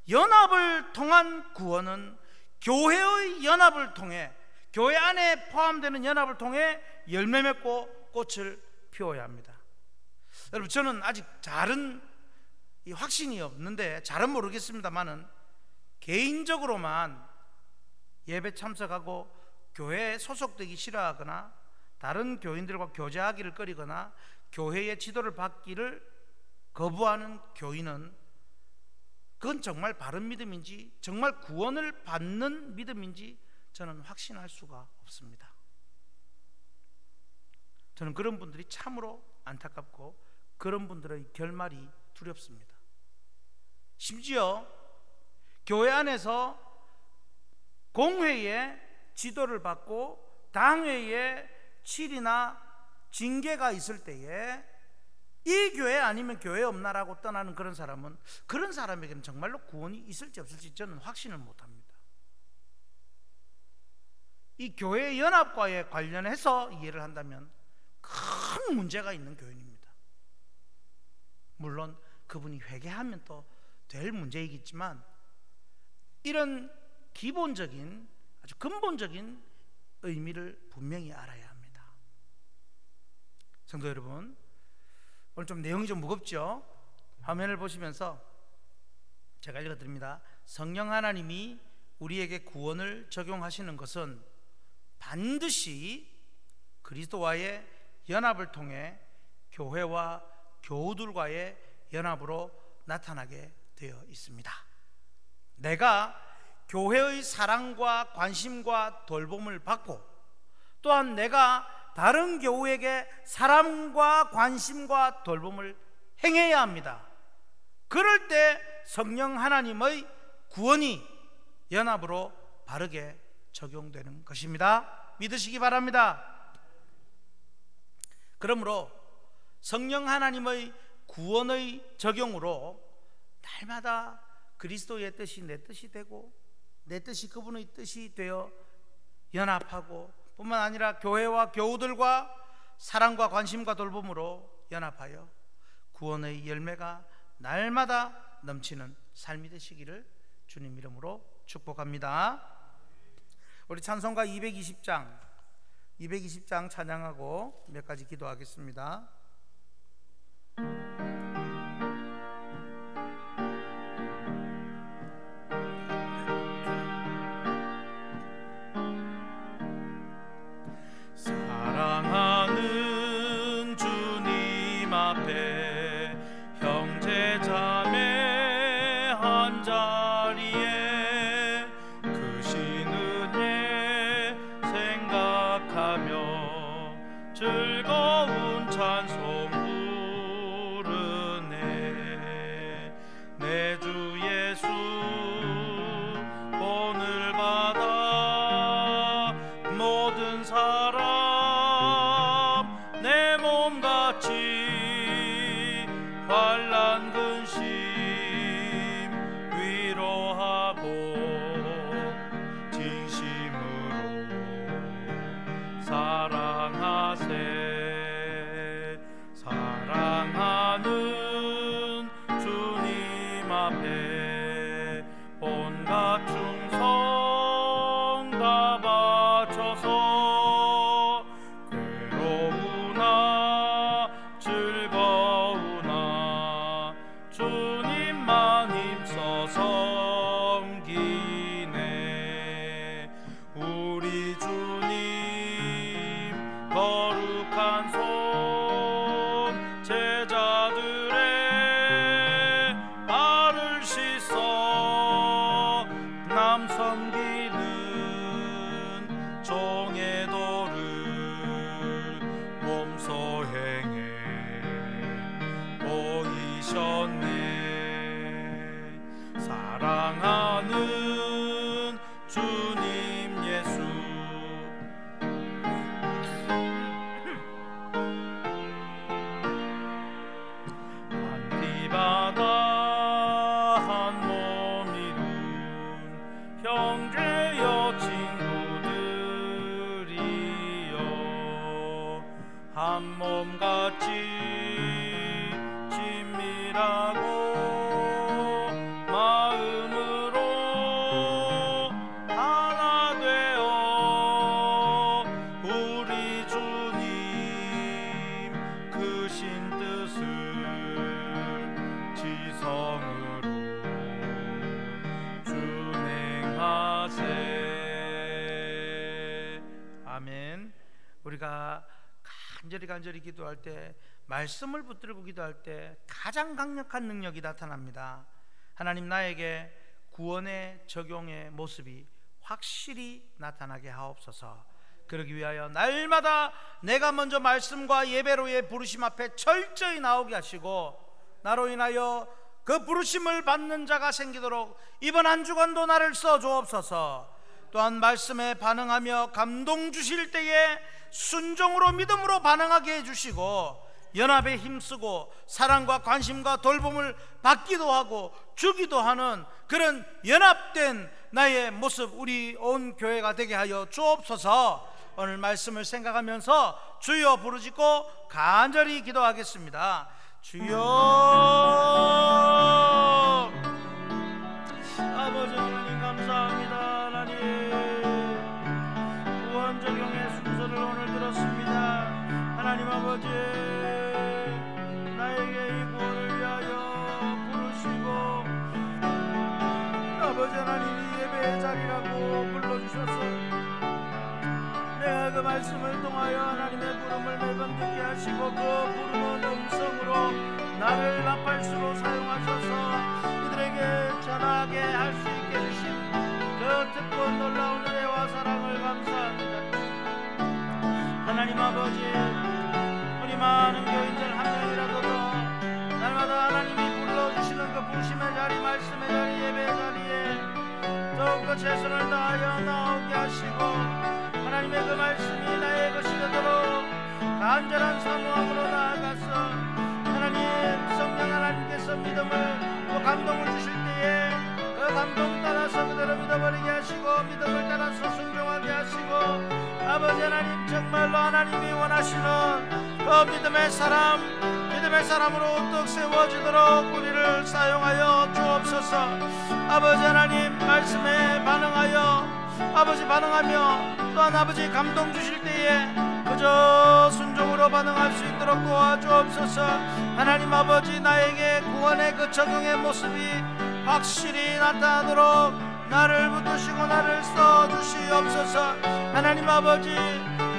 S1: 연합을 통한 구원은 교회의 연합을 통해, 교회 안에 포함되는 연합을 통해 열매 맺고 꽃을 피워야 합니다. 여러분, 저는 아직 잘은 확신이 없는데, 잘은 모르겠습니다만은 개인적으로만 예배 참석하고 교회에 소속되기 싫어하거나 다른 교인들과 교제하기를 꺼리거나 교회의 지도를 받기를 거부하는 교인은 그건 정말 바른 믿음인지, 정말 구원을 받는 믿음인지 저는 확신할 수가 없습니다. 저는 그런 분들이 참으로 안타깝고 그런 분들의 결말이 두렵습니다. 심지어 교회 안에서 공회의 지도를 받고 당회의 칠이나 징계가 있을 때에 이 교회 아니면 교회 없나라고 떠나는 그런 사람은, 그런 사람에게는 정말로 구원이 있을지 없을지 저는 확신을 못합니다. 이 교회 연합과에 관련해서 이해를 한다면 큰 문제가 있는 교인입니다. 물론 그분이 회개하면 또 될 문제이겠지만 이런 기본적인, 아주 근본적인 의미를 분명히 알아야 합니다. 성도 여러분, 오늘 좀 내용이 좀 무겁죠? 화면을 보시면서 제가 읽어드립니다. 성령 하나님이 우리에게 구원을 적용하시는 것은 반드시 그리스도와의 연합을 통해 교회와 교우들과의 연합으로 나타나게 되어 있습니다. 내가 교회의 사랑과 관심과 돌봄을 받고, 또한 내가 다른 교우에게 사랑과 관심과 돌봄을 행해야 합니다. 그럴 때 성령 하나님의 구원이 연합으로 바르게 적용되는 것입니다. 믿으시기 바랍니다. 그러므로 성령 하나님의 구원의 적용으로 날마다 그리스도의 뜻이 내 뜻이 되고 내 뜻이 그분의 뜻이 되어 연합하고, 뿐만 아니라 교회와 교우들과 사랑과 관심과 돌봄으로 연합하여 구원의 열매가 날마다 넘치는 삶이 되시기를 주님 이름으로 축복합니다. 우리 찬송가 220장 찬양하고 몇 가지 기도하겠습니다.
S2: 사랑하는 주님 앞에 형제 자매 한자리에 크신 은혜 생각하며 즐거운 찬송 사람 내 몸같이 환난 근심 위로하고 진심으로 사랑하세. 사랑하는 주님 앞에 온갖 충성 다 바쳐서 괴로우나 즐거우나 주님만 힘써 섬기네. 우리 주님 거룩한 손 제자들의 발을 씻어 남 섬기는 종의 도를 몸소 행해 보이셨네. 사랑하는 주님 예수, 한디바다 한 몸 이룬 형제여 친구들이여 한 몸같이 친밀하고 마음으로 하나 되어 우리 주님 크신 뜻을 지성으로 준행하세. 아멘. 우리가 간절히 기도할 때, 말씀을 붙들고 기도할 때 가장 강력한 능력이 나타납니다. 하나님, 나에게 구원의 적용의 모습이 확실히 나타나게 하옵소서. 그러기 위하여 날마다 내가 먼저 말씀과 예배로의 부르심 앞에 철저히 나오게 하시고, 나로 인하여 그 부르심을 받는 자가 생기도록 이번 한 주간도 나를 써주옵소서. 또한 말씀에 반응하며 감동 주실 때에 순종으로 믿음으로 반응하게 해주시고, 연합에 힘쓰고 사랑과 관심과 돌봄을 받기도 하고 주기도 하는 그런 연합된 나의 모습, 우리 온 교회가 되게 하여 주옵소서. 오늘 말씀을 생각하면서 주여 부르짖고 간절히 기도하겠습니다. 주여, 아버지 하나님 감사합니다. 하나님, 구원 적용의 순서를 오늘 들었습니다. 하나님 아버지, 나에게 이 구원을 위하여 부르시고 아버지 하나님 이 예배의 자리라고 불러주셔서 내가 그 말씀을 통하여 하나님의 부름을 매번 듣게 하시고 그 부르는 음성으로 나를 나팔수로 사용하셔서 이들에게 전하게 할 수 있게 해주신 그 특권 놀라운 은혜와 사랑을 감사합니다. 하나님 아버지, 우리 많은 교인들 한 명이라도 더 날마다 하나님이 불러주시는 그 부르심의 자리, 말씀의 자리, 예배의 자리에 더욱더 최선을 다하여 나오게 하시고 하나님의 그 말씀이 나의 것이 되도록 간절한 사모함으로 나아가서 하나님, 성령 하나님께서 믿음을 또 감동을 주실 때에 그 감동 따라서 그대로 믿어버리게 하시고 믿음을 따라서 순종하게 하시고 아버지 하나님, 정말로 하나님이 원하시는 그 믿음의 사람으로 우뚝 세워지도록 우리를 사용하여 주옵소서. 아버지 하나님, 말씀에 반응하여 아버지 반응하며 또한 아버지 감동 주실 때에 그저 순종으로 반응할 수 있도록 도와주옵소서. 하나님 아버지, 나에게 구원의 그 적용의 모습이 확실히 나타나도록 나를 붙드시고 나를 써주시옵소서. 하나님 아버지,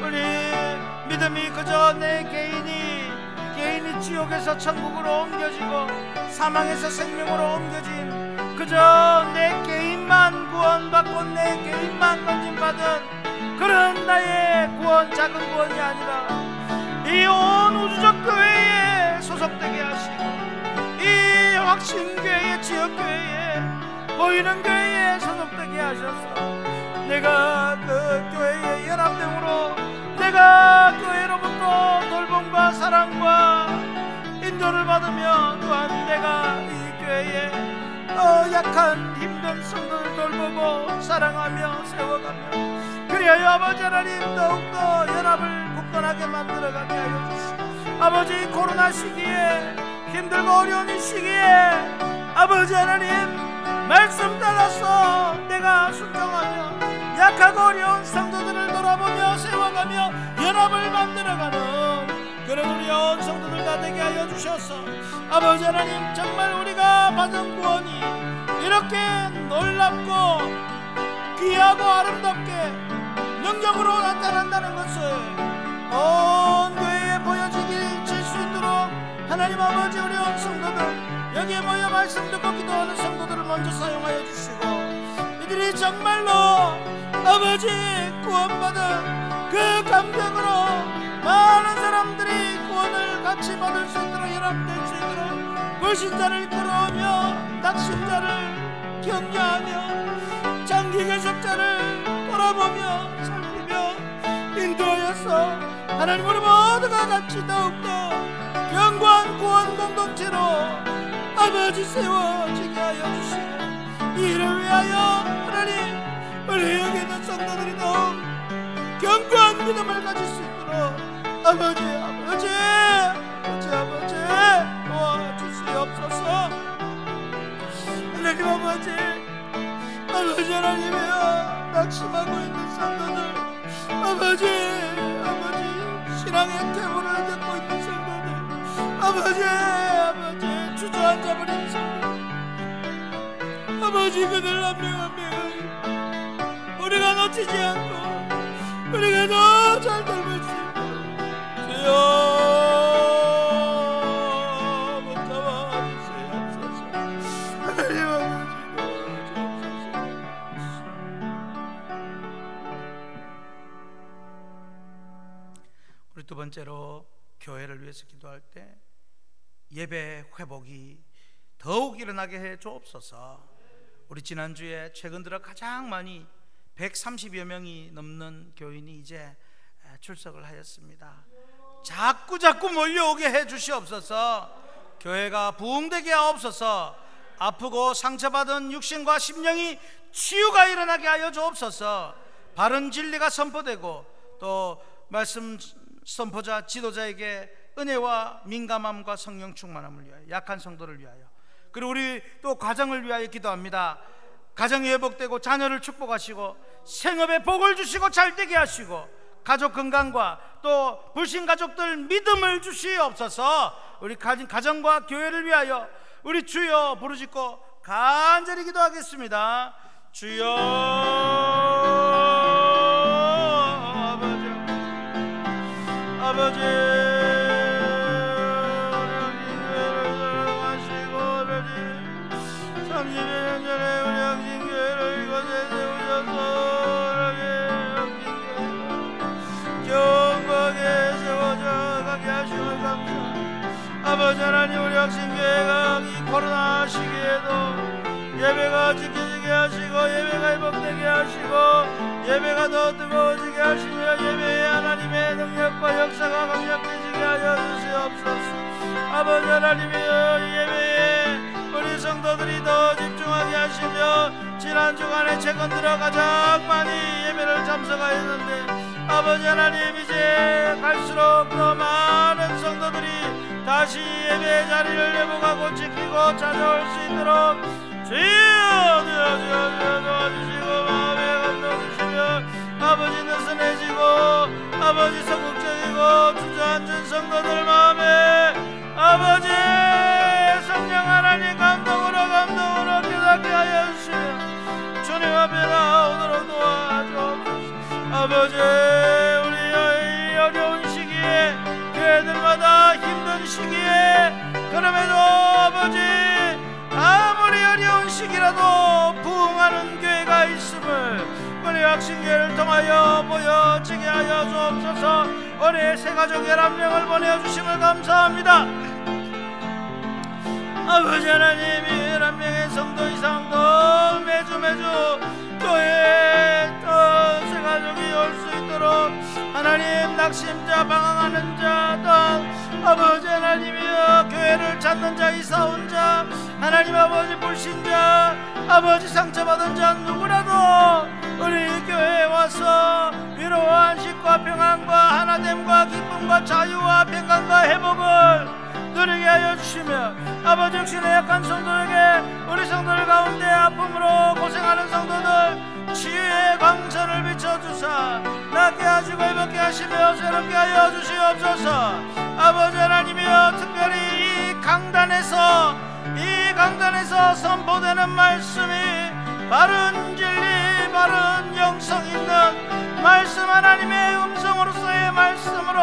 S2: 우리 믿음이 그저 내 개인이 지옥에서 천국으로 옮겨지고 사망에서 생명으로 옮겨진 그저 내 개인만 구원받고 내 개인만 건진받은 그런 나의 구원, 작은 구원이 아니라 이 온 우주적 교회에 소속되게 하시고 이 확신교회의 지역교회에 보이는 교회에 소속되게 하셔서 내가 그 교회의 연합됨으로 받으며 또한 내가 이 교회에 약한 힘든 성도들 돌보고 사랑하며 세워가며 그리하여 아버지 하나님 더욱더 연합을 굳건하게 만들어가게 하여 주시고 아버지 코로나 시기에 힘들고 어려운 이 시기에 아버지 하나님 말씀 따라서 내가 순종하며 약하고 어려운 성도들을 돌아보며 세워가며 연합을 만들어가는 그런 우리 온 성도들 다 되게 하여 주셔서 아버지 하나님 정말 우리가 받은 구원이 이렇게 놀랍고 귀하고 아름답게 능력으로 나타난다는 것을 온 교회에 보여지길 칠 수 있도록 하나님 아버지 우리 온 성도들 여기에 모여 말씀 듣고 기도하는 성도들을 먼저 사용하여 주시고 이들이 정말로 아버지 구원받은 그 감격으로 많은 사람들이 구원을 같이 받을 수 있도록 연합될 수 있도록 불신자를 끌어오며 낙심자를 격려하며 장기 개척자를 돌아보며 살피며 인도하여서 하나님 우리 모두가 같이 더욱더 견고한 구원 공동체로 아버지 세워지게 하여 주시고 이를 위하여 하나님 우리 여기 있는 성도들이 더욱 견고한 믿음을 가질 수 있도록 아버지 도와주시옵소서. 하나님 아버지 하나님이여 낙심하고 있는 성도들 아버지 신앙의 태보를 겪고 있는 성도들 아버지 주저앉아 버린 성도들 아버지 그들 한 명 한 명 우리가 놓치지 않고 우리가 더 잘 돌볼 수 있도록 주여 붙잡아 주시옵소서. 하나님 아버지 도와주옵소서. 우리 두 번째로 교회를 위해서 기도할 때 예배 회복이 더욱 일어나게 해 주옵소서. 우리 지난주에 최근 들어 가장 많이 130여 명이 넘는 교인이 이제 출석을 하였습니다. 자꾸 몰려오게 해 주시옵소서. 교회가 부흥되게 하옵소서. 아프고 상처받은 육신과 심령이 치유가 일어나게 하여 주옵소서. 바른 진리가 선포되고 또 말씀 선포자 지도자에게 은혜와 민감함과 성령 충만함을 위하여 약한 성도를 위하여 그리고 우리 또 가정을 위하여 기도합니다. 가정이 회복되고 자녀를 축복하시고 생업에 복을 주시고 잘되게 하시고 가족 건강과 또 불신 가족들 믿음을 주시옵소서. 우리 가정과 교회를 위하여 우리 주여 부르짖고 간절히 기도하겠습니다. 주여 아버지 아버지 하나님 우리 학생교회가 이 코로나 시기에도 예배가 지켜지게 하시고 예배가 회복되게 하시고 예배가 더 뜨거워지게 하시며 예배에 하나님의 능력과 역사가 강력해지게 하여 주시옵소서. 아버지 하나님이여 예배에 우리 성도들이 더 집중하게 하시며 지난 주간에 최근 들어 가장 많이 예배를 참석하였는데 아버지 하나님 이제 갈수록 더 많은 성도들이 다시 예배의 자리를 회복하고 지키고 찾아올 수 있도록 주여 도와주시고 마음에 감동 주시며 아버지 느슨해지고 아버지 성국적이고 주저앉은 성도들 마음에 아버지 성령 하나님 감동으로 깨닫게 하여 주시며 주님 앞에 나오도록 도와주옵소서. 아버지 우리 어려운 시기에 교회들마다 힘든 시기에 그럼에도 아버지 아무리 어려운 시기라도 부흥하는 교회가 있음을 우리 학신교회를 통하여 보여지게 하여 주옵소서. 우리 새가족 11명을 보내주심을 감사합니다. 아버지 하나님 11명의 성도 이상도 매주 교회에 또 새가족이 올 수 있도록 있도록 하나님 낙심자 방황하는 자 또 아버지 하나님이여 교회를 찾는 자 이사 온 자 하나님 아버지 불신자 아버지 상처받은 자 누구라도 우리 교회에 와서 위로와 안식과 평안과 하나됨과 기쁨과 자유와 평강과 회복을 누리게 하여 주시며 아버지 역시나 약한 성도에게 우리 성도들 가운데 아픔으로 고생하는 성도들 치유의 광선을 비춰주사 낫게 하시고 회복게 하시며 새롭게 하여 주시옵소서. 아버지 하나님이여 특별히 이 강단에서 선포되는 말씀이 바른 진리 바른 영성 있는 말씀 하나님의 음성으로서의 말씀으로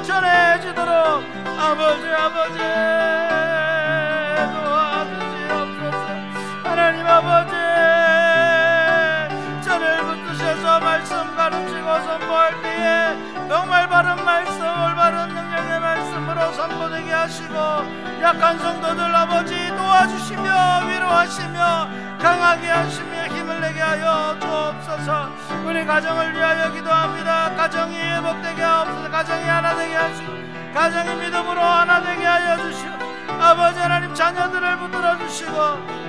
S2: 전해지도록 아버지 도와주시옵소서. 하나님 아버지 전을 붙드셔서 말씀 가르치고 선포할 때에 정말 바른 말씀 올바른 능력의 말씀으로 선포되게 하시고 약한 성도들 아버지 도와주시며 위로하시며 강하게 하시며 힘을 내게 하여 주옵소서. 우리 가정을 위하여 기도합니다. 가정이 회복되게 하옵소서. 가정이 하나 되게 하시고 가정이 믿음으로 하나 되게 하여 주시고 아버지 하나님 자녀들을 붙들어 주시고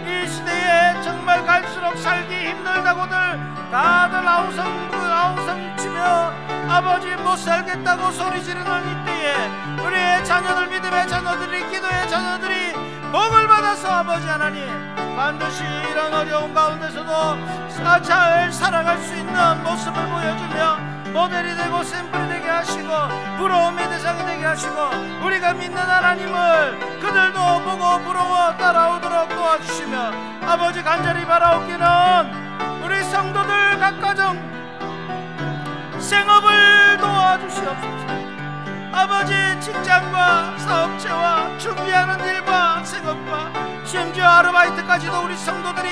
S2: 이 시대에 정말 갈수록 살기 힘들다고들 다들 아우성치며 아버지 못 살겠다고 소리 지르는 이때에 우리의 자녀들 믿음의 자녀들이 기도의 자녀들이 복을 받아서 아버지 하나님 반드시 이런 어려운 가운데서도 잘 살아갈 수 있는 모습을 보여주며 모델이 되고 샘플이 되게 하시고 부러움의 대상이 되게 하시고 우리가 믿는 하나님을 그들도 보고 부러워 따라오도록 도와주시며 아버지 간절히 바라옵기는 우리 성도들 각 가정 생업을 도와주시옵소서. 아버지 직장과 사업체와 준비하는 일과 생업과 심지어 아르바이트까지도 우리 성도들이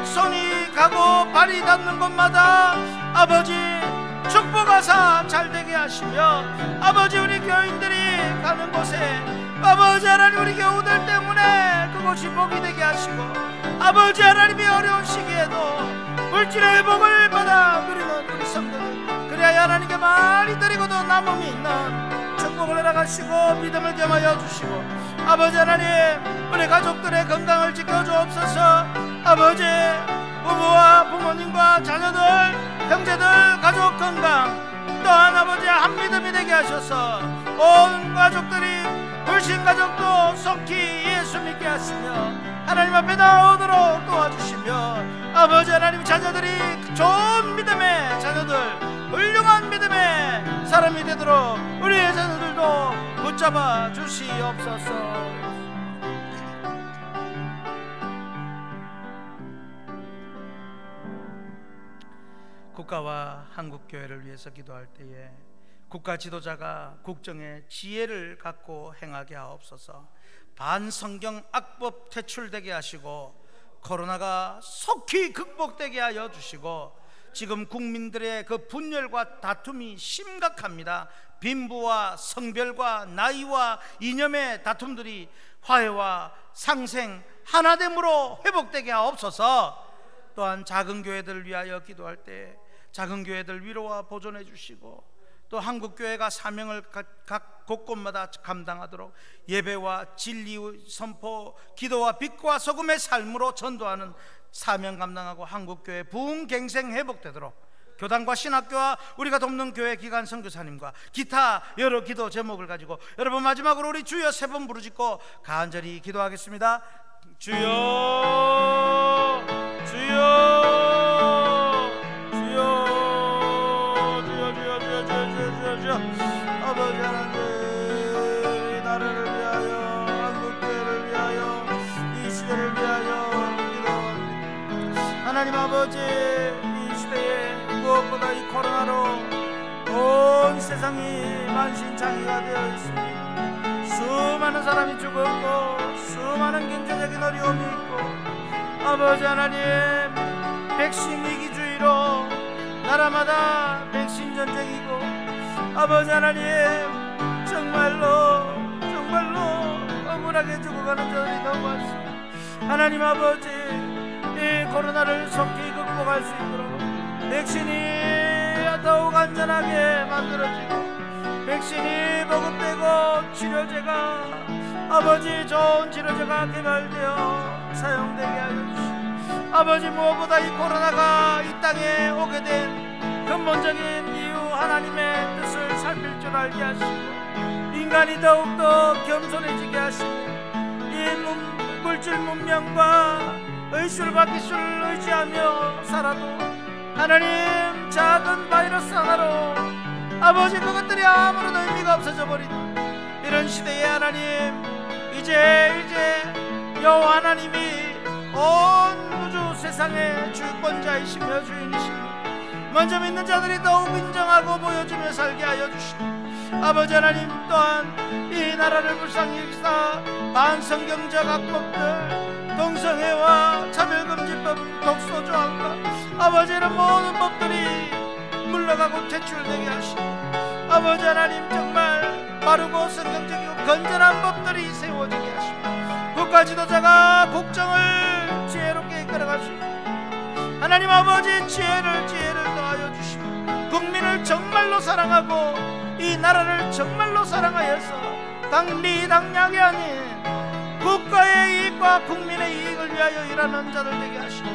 S2: 손이 가고 발이 닿는 곳마다 아버지 축복하사 잘되게 하시며 아버지 우리 교인들이 가는 곳에 아버지 하나님 우리 교우들 때문에 그곳이 복이 되게 하시고 아버지 하나님이 어려운 시기에도 물질의 회복을 받아 누리는 우리 성도들 그래야 하나님께 많이 드리고도 남음이 있는 축복을 허락하시고 믿음을 겸하여 주시고 아버지 하나님 우리 가족들의 건강을 지켜주옵소서. 아버지 부부와 부모님과 자녀들 형제들 가족 건강 또한 아버지 한 믿음이 되게 하셔서 온 가족들이 불신 가족도 속히 예수 믿게 하시며 하나님 앞에 나오도록 도와주시며 아버지 하나님 자녀들이 좋은 믿음의 자녀들 훌륭한 믿음의 사람이 되도록 우리의 자녀들도 붙잡아 주시옵소서. 국가와 한국교회를 위해서 기도할 때에 국가 지도자가 국정의 지혜를 갖고 행하게 하옵소서. 반성경 악법 퇴출되게 하시고 코로나가 속히 극복되게 하여 주시고 지금 국민들의 그 분열과 다툼이 심각합니다. 빈부와 성별과 나이와 이념의 다툼들이 화해와 상생 하나됨으로 회복되게 하옵소서. 또한 작은 교회들을 위하여 기도할 때 작은 교회들 위로와 보존해 주시고 또 한국교회가 사명을 각 곳곳마다 감당하도록 예배와 진리 선포 기도와 빛과 소금의 삶으로 전도하는 사명 감당하고 한국교회 부흥갱생 회복되도록 교단과 신학교와 우리가 돕는 교회 기관 선교사님과 기타 여러 기도 제목을 가지고 여러분 마지막으로 우리 주여 세 번 부르짖고 간절히 기도하겠습니다. 주여 주여 아버지 하나님 이 나라를 위하여 한국교회를 위하여 이 시대를 위하여 기도합니다. 하나님 아버지 이 시대에 무엇보다 이 코로나로 온 세상이 만신창이가 되어 있습니다. 수많은 사람이 죽었고 수많은 경제적인 어려움이 있고 아버지 하나님 백신 위기주의로 나라마다 백신 전쟁이고 아버지 하나님 정말로 억울하게 죽어가는 자들이 너무 많습니다. 하나님 아버지 이 코로나를 속히 극복할 수 있도록 백신이 병에서 더욱 안전하게 만들어지고 백신이 보급되고 치료제가 아버지 좋은 치료제가 개발되어 사용되게 하여 주시고 아버지 무엇보다 이 코로나가 이 땅에 오게 된 근본적인 이유 하나님의 뜻을 살필 줄 알게 하시고 인간이 더욱더 겸손해지게 하시고 이 물질 문명과 의술과 기술을 의지하며 살아도 하나님 작은 바이러스 하나로 아버지 그것들이 아무런 의미가 없어져 버리는 이런 시대에 하나님 이제 여호와 하나님이 온 우주 세상의 주권자이시며 주인이시며 먼저 믿는 자들이 더욱 인정하고 보여주며 살게 하여 주시고 아버지 하나님 또한 이 나라를 불쌍히 여기사 반성경적 악법들 동성애와 차별금지법 독소조항과 아버지 이런 모든 법들이 물러가고 퇴출되게 하시고 아버지 하나님 정말 바르고 성경적이고 건전한 법들이 세워지게 하시고 국가 지도자가 국정을 지혜롭게 이끌어갈 수 있고 하나님 아버지 지혜를 더하여 주시고 국민을 정말로 사랑하고 이 나라를 정말로 사랑하여서 당리당략이 아닌 국가의 이익과 국민의 이익을 위하여 일하는 자들 되게 하시고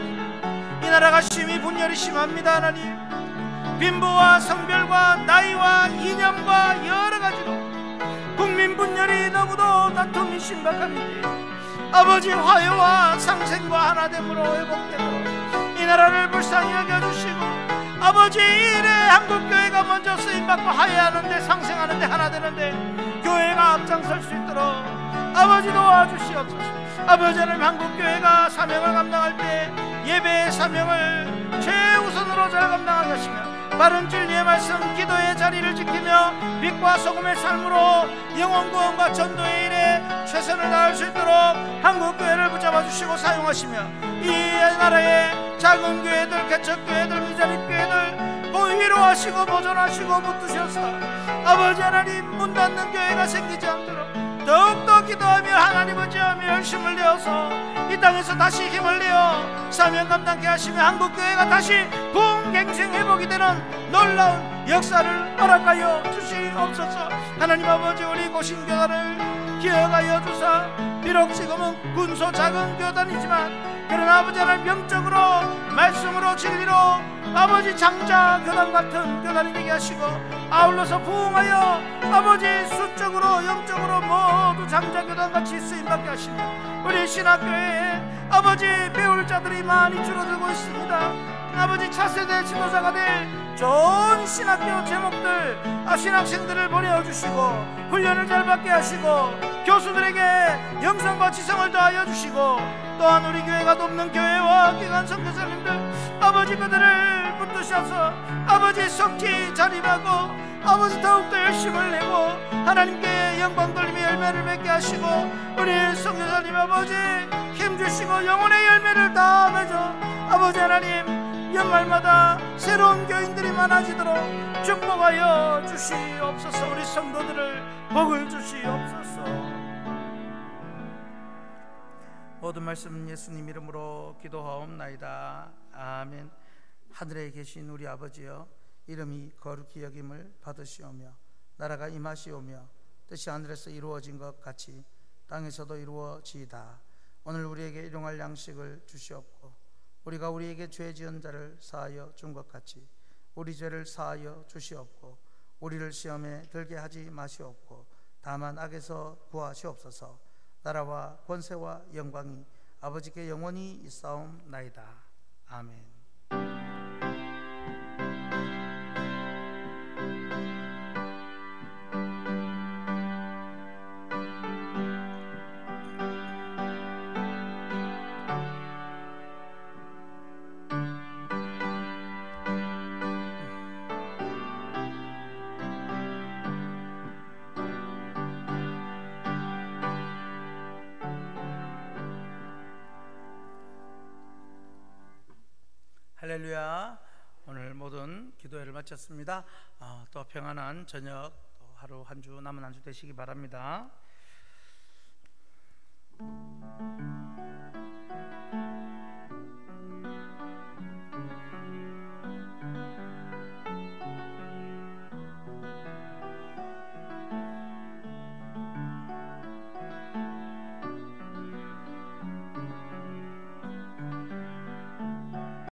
S2: 이 나라가 심히 분열이 심합니다. 하나님 빈부와 성별과 나이와 이념과 여러 가지로 국민 분열이 너무도 다툼이 심각합니다. 아버지 화해와 상생과 하나됨으로 회복되도록 이 나라를 불쌍히 여겨주시고 아버지 일에 한국교회가 먼저 쓰임받고 화해하는데 상생하는데 하나 되는데 교회가 앞장설 수 있도록 아버지 도와주시옵소서. 아버지 하나님 한국교회가 사명을 감당할 때 예배의 사명을 최우선으로 잘 감당할 것이며 바른 진리의 말씀 기도의 자리를 지키며 빛과 소금의 삶으로 영혼구원과 전도의 일에 최선을 다할 수 있도록 한국교회를 붙잡아 주시고 사용하시며 이 나라의 작은 교회들 개척교회들 미자립교회들 위로하시고 보존하시고 붙드셔서 아버지 하나님 문 닫는 교회가 생기지 않도록 더욱더 기도하며 하나님을 지하며 열심을 내어서 이 땅에서 다시 힘을 내어 사명 감당케 하시며 한국교회가 다시 부흥갱생 회복이 되는 놀라운 역사를 허락하여 주시옵소서. 하나님 아버지 우리 고신교단을 기억하여 주사 비록 지금은 군소 작은 교단이지만 그러나 아버지 하나님 영적으로 말씀으로 진리로 아버지 장자 교단 같은 교단이 되게 하시고 아울러서 부흥하여 아버지 수적으로 영적으로 모두 장자 교단 같이 쓰임받게 하시며 우리 신학교에 아버지 배울 자들이 많이 줄어들고 있습니다. 아버지 차세대 지도자가 될 좋은 신학교 제목들 신학생들을 보내어주시고 훈련을 잘 받게 하시고 교수들에게 영성과 지성을 더하여 주시고 또한 우리 교회가 돕는 교회와 기관 선교사님들 아버지 그들을 붙드셔서 아버지 속히 자립하고 아버지 더욱더 열심을 내고 하나님께 영광 돌리며 열매를 맺게 하시고 우리 선교사님 아버지 힘주시고 영혼의 열매를 다 맺어 아버지 하나님 연말마다 새로운 교인들이 많아지도록 축복하여 주시옵소서. 우리 성도들을 복을 주시옵소서. 모든 말씀 예수님 이름으로 기도하옵나이다. 아멘. 하늘에 계신 우리 아버지여 이름이 거룩히 여김을 받으시오며 나라가 임하시오며 뜻이 하늘에서 이루어진 것 같이 땅에서도 이루어지이다. 오늘 우리에게 일용할 양식을 주시옵고 우리가 우리에게 죄 지은 자를 사하여 준 것 같이 우리 죄를 사하여 주시옵고 우리를 시험에 들게 하지 마시옵고 다만 악에서 구하시옵소서. 나라와 권세와 영광이 아버지께 영원히 있사옵나이다. 아멘. 할렐루야. 오늘 모든 기도회를 마쳤습니다. 또 평안한 저녁, 또 하루 한 주 남은 한 주 되시기 바랍니다.